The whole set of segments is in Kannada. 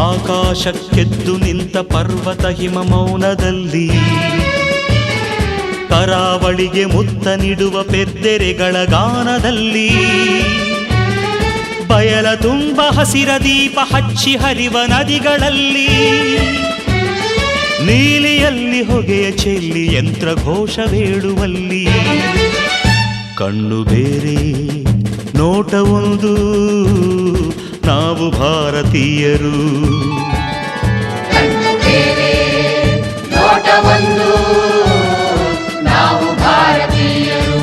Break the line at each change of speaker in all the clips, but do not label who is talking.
ಆಕಾಶಕ್ಕೆದ್ದು ನಿಂತ ಪರ್ವತ ಹಿಮ ಮೌನದಲ್ಲಿ, ಕರಾವಳಿಗೆ ಮುತ್ತ ನೀಡುವ ಪೆದ್ದೆರೆಗಳ ಗಾನದಲ್ಲಿ, ಬಯಲ ತುಂಬ ಹಸಿರ ದೀಪ ಹಚ್ಚಿ ಹರಿವ ನದಿಗಳಲ್ಲಿ, ನೀಲಿಯಲ್ಲಿ ಹೊಗೆಯ ಚೆಲ್ಲಿ ಯಂತ್ರ ಘೋಷ ಬೇಡುವಲ್ಲಿ, ಕಣ್ಣು ಬೇರೆ ನೋಟ ಒಂದು ನಾವು ಭಾರತೀಯರು.
ನೋಟ ಒಂದು ನಾವು ಭಾರತೀಯರು.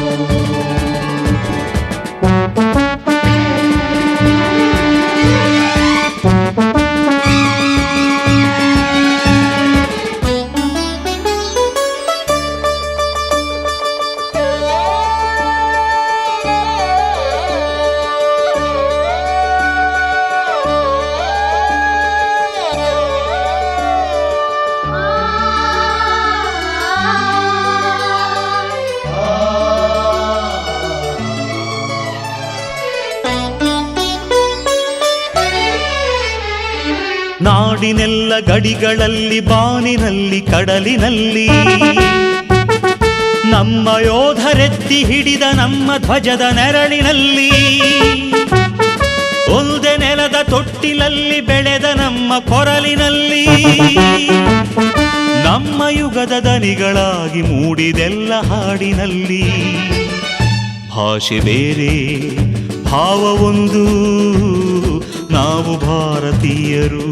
ನಾಡಿನೆಲ್ಲ ಗಡಿಗಳಲ್ಲಿ, ಬಾನಿನಲ್ಲಿ, ಕಡಲಿನಲ್ಲಿ, ನಮ್ಮ ಯೋಧರೆತ್ತಿ ಹಿಡಿದ ನಮ್ಮ ಧ್ವಜದ ನೆರಳಿನಲ್ಲಿ, ಒಂದೇ ನೆಲದ ತೊಟ್ಟಿಲಲ್ಲಿ ಬೆಳೆದ ನಮ್ಮ ಕೊರಲಿನಲ್ಲಿ, ನಮ್ಮ ಯುಗದ ದನಿಗಳಾಗಿ ಮೂಡಿದೆಲ್ಲ ಹಾಡಿನಲ್ಲಿ, ಭಾಷೆ ಬೇರೆ ಭಾವ ಒಂದು ನಾವು ಭಾರತೀಯರು.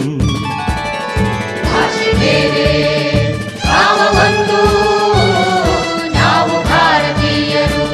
ಭಾಷೆ ಬೇರೆ ಭಾವ ಒಂದು ನಾವು ಭಾರತೀಯರು.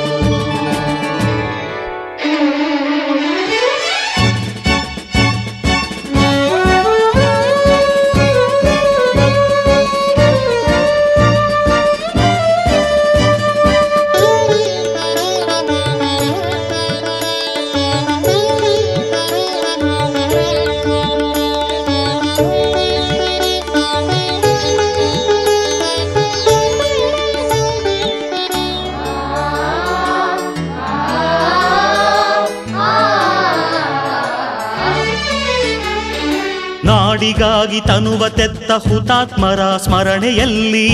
ನಾಡಿಗಾಗಿ ತನುವ ತೆತ್ತ ಹುತಾತ್ಮರ ಸ್ಮರಣೆಯಲ್ಲಿ,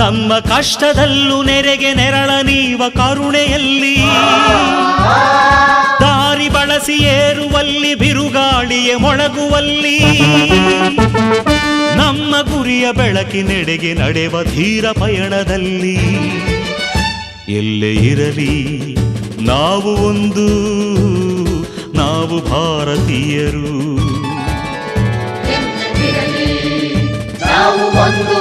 ನಮ್ಮ ಕಷ್ಟದಲ್ಲೂ ನೆರೆಗೆ ನೆರಳ ನೀವ ಕರುಣೆಯಲ್ಲಿ, ದಾರಿ ಬಳಸಿ ಏರುವಲ್ಲಿ ಬಿರುಗಾಳಿಯೇ ಮೊಳಗುವಲ್ಲಿ, ನಮ್ಮ ಗುರಿಯ ಬೆಳಕಿನೆಡೆಗೆ ನಡೆವ ಧೀರ ಪಯಣದಲ್ಲಿ, ಎಲ್ಲೇ ಇರಲಿ ನಾವು ಒಂದು ನಾವು ಭಾರತೀಯರು.
ನಾವು ಒಂದು